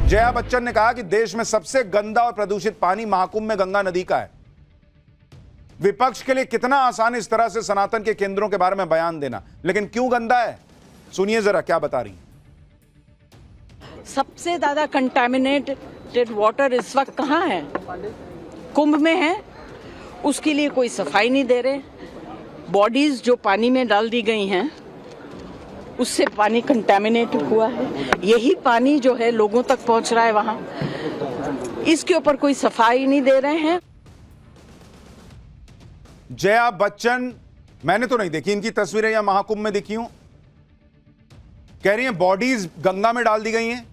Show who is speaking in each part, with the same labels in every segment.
Speaker 1: जया बच्चन ने कहा कि देश में सबसे गंदा और प्रदूषित पानी महाकुंभ में गंगा नदी का है। विपक्ष के लिए कितना आसान इस तरह से सनातन के केंद्रों के बारे में बयान देना, लेकिन क्यों गंदा है, सुनिए जरा क्या बता रही।
Speaker 2: सबसे ज्यादा कंटामिनेटेड वाटर इस वक्त कहाँ है? कुंभ में है। उसके लिए कोई सफाई नहीं दे रहे। बॉडीज जो पानी में डाल दी गई हैं उससे पानी कंटामिनेट हुआ है। यही पानी जो है लोगों तक पहुंच रहा है वहां, इसके ऊपर कोई सफाई नहीं दे रहे हैं।
Speaker 1: जया बच्चन, मैंने तो नहीं देखी इनकी तस्वीरें या महाकुंभ में दिखी हूं, कह रही हैं बॉडीज गंगा में डाल दी गई हैं।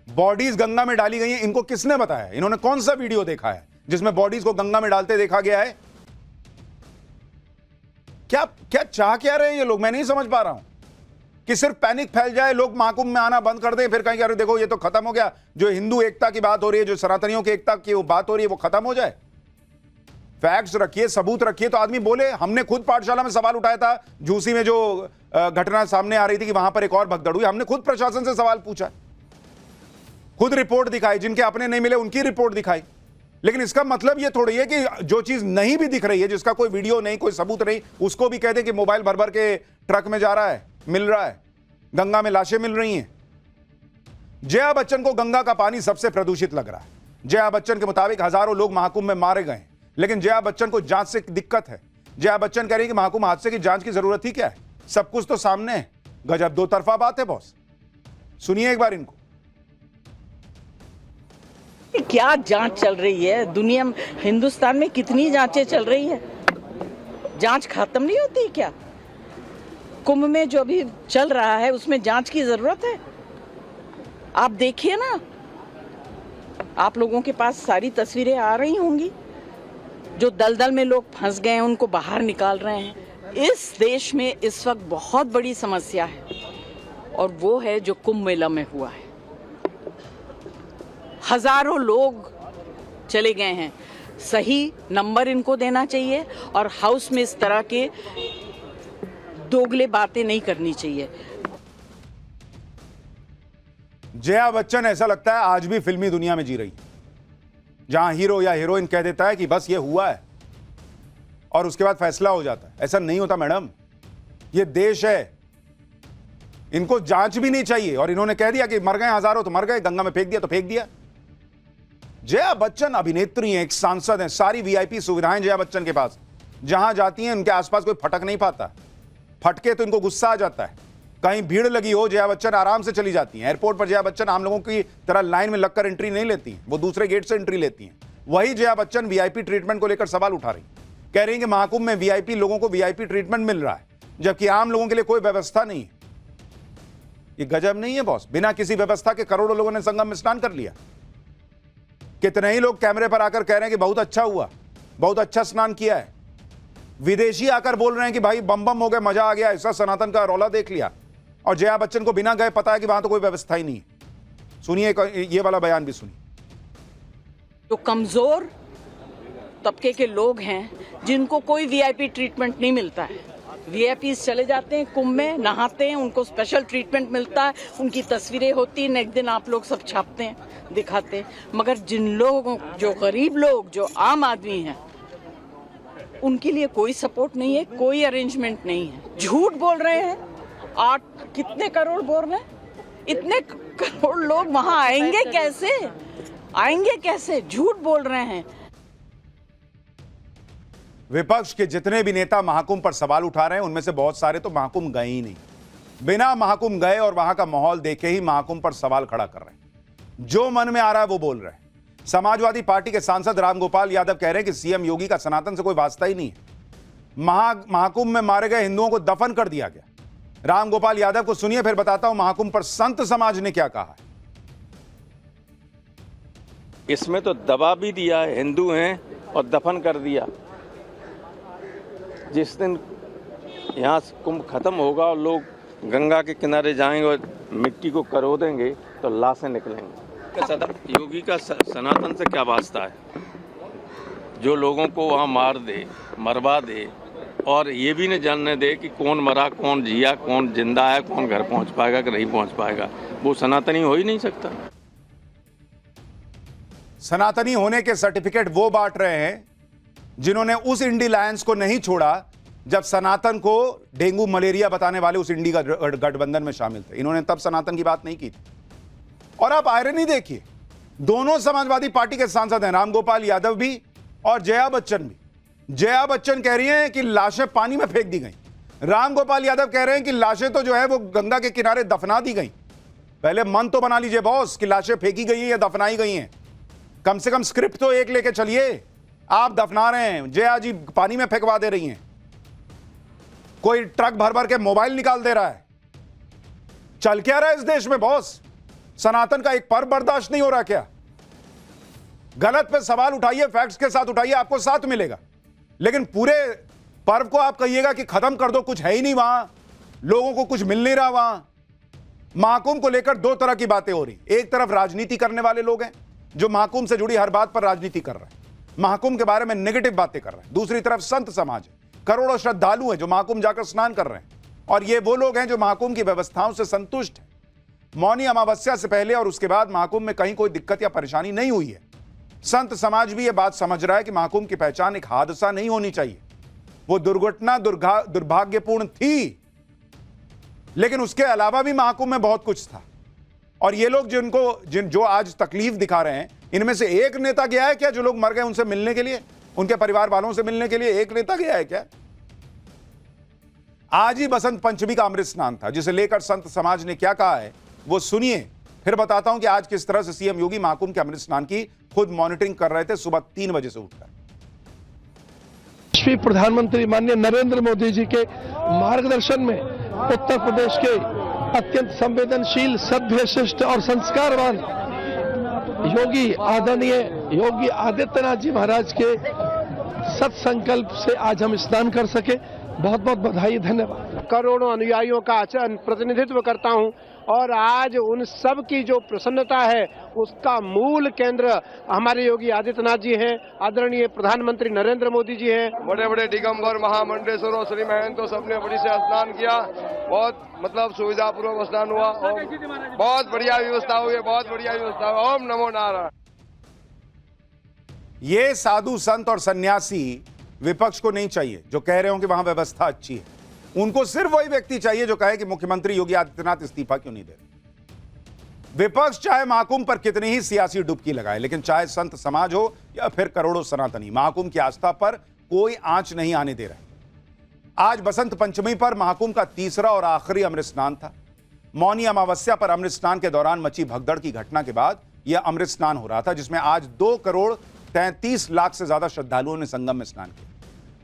Speaker 1: बॉडीज गंगा में डाली गई हैं, इनको किसने बताया? इन्होंने कौन सा वीडियो देखा है जिसमें बॉडीज को गंगा में डालते देखा गया है? क्या क्या चाह क्या रहे हैं ये लोग? मैं नहीं समझ पा रहा हूं कि सिर्फ पैनिक फैल जाए, लोग महाकुंभ में आना बंद कर दें, फिर कहेंगे अरे देखो ये तो खत्म हो गया, जो हिंदू एकता की बात हो रही है, जो सनातनियों की एकता की वो बात हो रही है, वो खत्म हो जाए। फैक्ट्स रखिए, सबूत रखिए तो आदमी बोले। हमने खुद पाठशाला में सवाल उठाया था, झूसी में जो घटना सामने आ रही थी कि वहां पर एक और भगदड़ हुई, हमने खुद प्रशासन से सवाल पूछा, खुद रिपोर्ट दिखाई, जिनके अपने नहीं मिले उनकी रिपोर्ट दिखाई। लेकिन इसका मतलब यह थोड़ी है कि जो चीज नहीं भी दिख रही है, जिसका कोई वीडियो नहीं, कोई सबूत नहीं, उसको भी कह दें कि मोबाइल भर भर के ट्रक में जा रहा है, मिल रहा है, गंगा में लाशें मिल रही हैं। जया बच्चन को गंगा का पानी सबसे प्रदूषित लग रहा है। जया बच्चन के मुताबिक हजारों लोग महाकुंभ में मारे गए, लेकिन जया बच्चन को जांच से दिक्कत है। जया बच्चन कह रही है कि महाकुंभ हादसे की जांच की जरूरत ही क्या है, सब कुछ तो सामने है। गजब दो तरफा बात है बॉस। सुनिए एक बार इनको।
Speaker 2: क्या जांच चल रही है दुनिया में? हिंदुस्तान में कितनी जांचें चल रही है, जांच खत्म नहीं होती क्या? कुंभ में जो अभी चल रहा है उसमें जांच की जरूरत है? आप देखिए ना, आप लोगों के पास सारी तस्वीरें आ रही होंगी। जो दलदल में लोग फंस गए हैं उनको बाहर निकाल रहे हैं। इस देश में इस वक्त बहुत बड़ी समस्या है और वो है जो कुंभ मेला में हुआ है। हजारों लोग चले गए हैं। सही नंबर इनको देना चाहिए और हाउस में इस तरह के दोगले बातें नहीं करनी चाहिए।
Speaker 1: जया बच्चन ऐसा लगता है आज भी फिल्मी दुनिया में जी रही है, जहां हीरो या हीरोइन कह देता है कि बस ये हुआ है और उसके बाद फैसला हो जाता है। ऐसा नहीं होता मैडम, ये देश है, इनको जांच भी नहीं चाहिए। और इन्होंने कह दिया कि मर गए हजारों तो मर गए, गंगा में फेंक दिया तो फेंक दिया। जया बच्चन अभिनेत्री हैं, एक सांसद हैं, सारी वीआईपी सुविधाएं जया बच्चन के पास। जहां जाती हैं उनके आसपास कोई फटक नहीं पाता, फटके तो इनको गुस्सा आ जाता है। कहीं भीड़ लगी हो, जया बच्चन आराम से चली जाती हैं। एयरपोर्ट पर जया बच्चन आम लोगों की तरह लाइन में लगकर एंट्री नहीं लेती हैं, वो दूसरे गेट से एंट्री लेती हैं। वही जया बच्चन वीआईपी ट्रीटमेंट को लेकर सवाल उठा रही, कह रही हैं कि महाकुंभ में वीआईपी लोगों को वीआईपी ट्रीटमेंट मिल रहा है, जबकि आम लोगों के लिए कोई व्यवस्था नहीं है। ये गजब नहीं है बॉस? बिना किसी व्यवस्था के करोड़ों लोगों ने संगम में स्नान कर लिया। कितने ही लोग कैमरे पर आकर कह रहे हैं कि बहुत अच्छा हुआ, बहुत अच्छा स्नान किया है। विदेशी आकर बोल रहे हैं कि भाई बम बम हो गए, मजा आ गया, ऐसा सनातन का रौला देख लिया। और जया बच्चन को बिना गए पता है कि वहां तो कोई व्यवस्था ही नहीं है। सुनिए ये वाला बयान भी सुनिए।
Speaker 2: तो कमजोर तबके के लोग हैं जिनको कोई वीआईपी ट्रीटमेंट नहीं मिलता है, वीआईपी चले जाते हैं कुंभ में, नहाते हैं, उनको स्पेशल ट्रीटमेंट मिलता है, उनकी तस्वीरें होती हैं, नेक्स्ट दिन आप लोग सब छापते हैं, दिखाते हैं। मगर जिन लोगों, जो गरीब लोग, जो आम आदमी हैं, उनके लिए कोई सपोर्ट नहीं है, कोई अरेंजमेंट नहीं है। झूठ बोल रहे हैं। 8 कितने करोड़ बोल रहे हैं? इतने करोड़ लोग वहां आएंगे कैसे? आएंगे कैसे? झूठ बोल रहे हैं।
Speaker 1: विपक्ष के जितने भी नेता महाकुंभ पर सवाल उठा रहे हैं उनमें से बहुत सारे तो महाकुंभ गए ही नहीं, बिना महाकुंभ गए और वहां का माहौल देखे ही महाकुंभ पर सवाल खड़ा कर रहे हैं। जो मन में आ रहा है वो बोल रहे हैं। समाजवादी पार्टी के सांसद रामगोपाल यादव कह रहे हैं कि सीएम योगी का सनातन से कोई वास्ता ही नहीं है। महाकुंभ में मारे गए हिंदुओं को दफन कर दिया गया। रामगोपाल यादव को सुनिए, फिर बताता हूं महाकुंभ पर संत समाज ने क्या कहा है।
Speaker 3: इसमें तो दबा भी दिया है, हिंदू हैं और दफन कर दिया। जिस दिन यहाँ कुंभ खत्म होगा और लोग गंगा के किनारे जाएंगे और मिट्टी को करो देंगे तो लाशें निकलेंगी। योगी का सनातन से क्या वास्ता है? जो लोगों को वहाँ मार दे, मरवा दे और ये भी नहीं जानने दे कि कौन मरा, कौन जिया, कौन जिंदा है, कौन घर पहुँच पाएगा कि नहीं पहुँच पाएगा, वो सनातनी हो ही नहीं सकता।
Speaker 1: सनातनी होने के सर्टिफिकेट वो बांट रहे हैं जिन्होंने उस इंडी लायंस को नहीं छोड़ा जब सनातन को डेंगू मलेरिया बताने वाले उस इंडी गठबंधन में शामिल थे। इन्होंने तब सनातन की बात नहीं की थी। और आप आयरनी देखिए, दोनों समाजवादी पार्टी के सांसद हैं, रामगोपाल यादव भी और जया बच्चन भी। जया बच्चन कह रही हैं कि लाशें पानी में फेंक दी गई, रामगोपाल यादव कह रहे हैं कि लाशें तो जो है वो गंगा के किनारे दफना दी गई। पहले मन तो बना लीजिए बॉस कि लाशें फेंकी गई हैं या दफनाई गई हैं। कम से कम स्क्रिप्ट तो एक लेके चलिए। आप दफना रहे हैं, जया जी पानी में फेंकवा दे रही हैं, कोई ट्रक भर भर के मोबाइल निकाल दे रहा है। चल क्या रहा है इस देश में बॉस? सनातन का एक पर्व बर्दाश्त नहीं हो रहा क्या? गलत पे सवाल उठाइए, फैक्ट्स के साथ उठाइए, आपको साथ मिलेगा। लेकिन पूरे पर्व को आप कहिएगा कि खत्म कर दो, कुछ है ही नहीं वहां, लोगों को कुछ मिल नहीं रहा वहां। महाकुंभ को लेकर दो तरह की बातें हो रही। एक तरफ राजनीति करने वाले लोग हैं जो महाकुंभ से जुड़ी हर बात पर राजनीति कर रहे हैं, महाकुंभ के बारे में नेगेटिव बातें कर रहे हैं। दूसरी तरफ संत समाज है, करोड़ों श्रद्धालु हैं जो महाकुंभ जाकर स्नान कर रहे हैं, और ये वो लोग हैं जो महाकुंभ की व्यवस्थाओं से संतुष्ट हैं। मौनी अमावस्या से पहले और उसके बाद महाकुंभ में कहीं कोई दिक्कत या परेशानी नहीं हुई है। संत समाज भी यह बात समझ रहा है कि महाकुंभ की पहचान एक हादसा नहीं होनी चाहिए। वो दुर्घटना दुर्भाग्यपूर्ण थी, लेकिन उसके अलावा भी महाकुंभ में बहुत कुछ था। और ये लोग जो आज तकलीफ दिखा रहे हैं, इनमें से एक नेता गया है क्या जो लोग मर गए उनसे मिलने के लिए, उनके परिवार वालों से मिलने के लिए? एक नेता गया है क्या? आज ही बसंत पंचमी का अमृत स्नान था, जिसे लेकर संत समाज ने क्या कहा है वो सुनिए, फिर बताता हूं कि आज किस तरह से सीएम योगी महाकुंभ के अमृत स्नान की खुद मॉनिटरिंग कर रहे थे सुबह 3 बजे से उठकर।
Speaker 4: श्री प्रधानमंत्री माननीय नरेंद्र मोदी जी के मार्गदर्शन में उत्तर प्रदेश के अत्यंत संवेदनशील, सभ्य, शिष्ट और संस्कारवान योगी आदरणीय योगी आदित्यनाथ जी महाराज के सत्संकल्प से आज हम स्नान कर सके। बहुत बहुत बधाई, धन्यवाद।
Speaker 5: करोड़ों अनुयायियों का प्रतिनिधित्व करता हूं और आज उन सब की जो प्रसन्नता है उसका मूल केंद्र हमारे योगी आदित्यनाथ जी हैं, आदरणीय प्रधानमंत्री नरेंद्र मोदी जी हैं।
Speaker 6: बड़े बड़े दिगंबर महामंडलेश्वर और श्री महंतो सबने बड़ी से स्नान किया, बहुत मतलब सुविधापूर्वक स्नान हुआ और बहुत बढ़िया व्यवस्था हुई है, बहुत बढ़िया व्यवस्था हुआ। ओम नमो नारायण।
Speaker 1: ये साधु संत और सन्यासी विपक्ष को नहीं चाहिए जो कह रहे हो कि वहां व्यवस्था अच्छी है। उनको सिर्फ वही व्यक्ति चाहिए जो कहे कि मुख्यमंत्री योगी आदित्यनाथ इस्तीफा क्यों नहीं दे रहे। विपक्ष चाहे महाकुंभ पर कितनी ही सियासी डुबकी लगाए, लेकिन चाहे संत समाज हो या फिर करोड़ों सनातनी, महाकुंभ की आस्था पर कोई आंच नहीं आने दे रहा। आज बसंत पंचमी पर महाकुंभ का तीसरा और आखिरी अमृत स्नान था। मौनी अमावस्या पर अमृत स्नान के दौरान मची भगदड़ की घटना के बाद यह अमृत स्नान हो रहा था, जिसमें आज 2,33,00,000 से ज्यादा श्रद्धालुओं ने संगम में स्नान किया।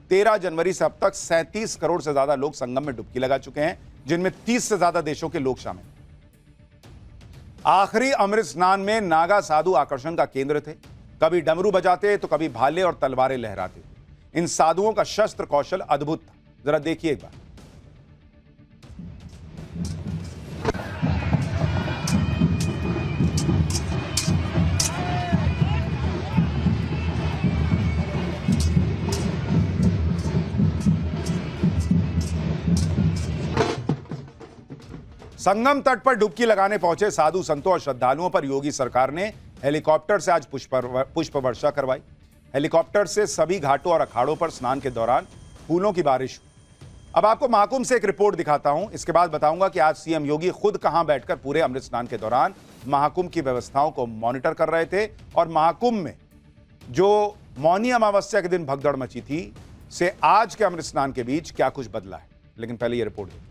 Speaker 1: 13 जनवरी से अब तक 37 करोड़ से ज्यादा लोग संगम में डुबकी लगा चुके हैं, जिनमें 30 से ज्यादा देशों के लोग शामिल हैं। आखिरी अमृत स्नान में नागा साधु आकर्षण का केंद्र थे। कभी डमरू बजाते तो कभी भाले और तलवारें लहराते। इन साधुओं का शस्त्र कौशल अद्भुत था। जरा देखिए एक बार। संगम तट पर डुबकी लगाने पहुंचे साधु संतों और श्रद्धालुओं पर योगी सरकार ने हेलीकॉप्टर से आज पुष्प वर्षा करवाई। हेलीकॉप्टर से सभी घाटों और अखाड़ों पर स्नान के दौरान फूलों की बारिश हुई। अब आपको महाकुंभ से एक रिपोर्ट दिखाता हूं, इसके बाद बताऊंगा कि आज सीएम योगी खुद कहां बैठकर पूरे अमृत स्नान के दौरान महाकुंभ की व्यवस्थाओं को मॉनिटर कर रहे थे और महाकुंभ में जो मौनी अमावस्या के दिन भगदड़ मची थी से आज के अमृत स्नान के बीच क्या कुछ बदला है। लेकिन पहले यह रिपोर्ट देखिए।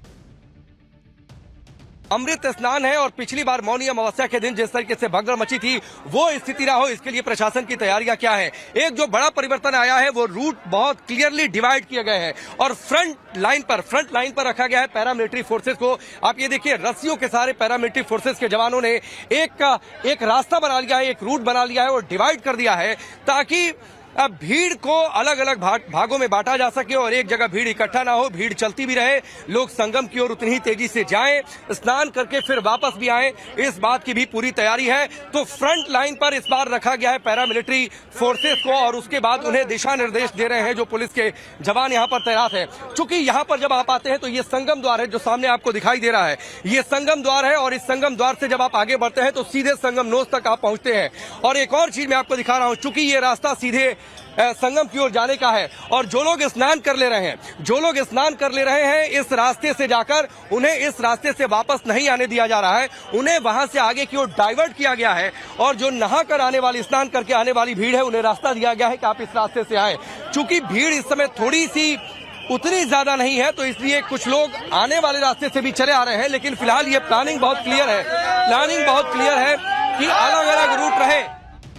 Speaker 7: अमृत स्नान है और पिछली बार मौनी अमावस्या के दिन जिस तरीके से भगदड़ मची थी वो स्थिति ना हो, इसके लिए प्रशासन की तैयारियां क्या है। एक जो बड़ा परिवर्तन आया है वो रूट बहुत क्लियरली डिवाइड किए गए हैं और फ्रंट लाइन पर रखा गया है पैरामिलिट्री फोर्सेस को। आप ये देखिए, रस्सियों के सारे पैरामिलिट्री फोर्सेस के जवानों ने एक रास्ता बना लिया है, एक रूट बना लिया है और डिवाइड कर दिया है ताकि अब भीड़ को अलग अलग भागों में बांटा जा सके और एक जगह भीड़ इकट्ठा ना हो, भीड़ चलती भी रहे, लोग संगम की ओर उतनी ही तेजी से जाएं, स्नान करके फिर वापस भी आएं, इस बात की भी पूरी तैयारी है। तो फ्रंट लाइन पर इस बार रखा गया है पैरामिलिट्री फोर्सेस को और उसके बाद उन्हें दिशा निर्देश दे रहे हैं जो पुलिस के जवान यहाँ पर तैनात है। चूंकि यहाँ पर जब आप आते हैं तो ये संगम द्वार है जो सामने आपको दिखाई दे रहा है, ये संगम द्वार है और इस संगम द्वार से जब आप आगे बढ़ते हैं तो सीधे संगम नोज तक आप पहुंचते हैं। और एक और चीज मैं आपको दिखा रहा हूं, चूंकि ये रास्ता सीधे संगम की ओर जाने का है और जो लोग स्नान कर ले रहे हैं इस रास्ते से जाकर उन्हें इस रास्ते से वापस नहीं आने दिया जा रहा है, उन्हें वहां से आगे की ओर डाइवर्ट किया गया है और जो नहा कर आने वाली, स्नान करके आने वाली भीड़ है उन्हें रास्ता दिया गया है कि आप इस रास्ते से आए। चूंकि भीड़ इस समय थोड़ी सी उतनी ज्यादा नहीं है तो इसलिए कुछ लोग आने वाले रास्ते से भी चले आ रहे हैं, लेकिन फिलहाल ये प्लानिंग बहुत क्लियर है कि अलग अलग रूट रहे।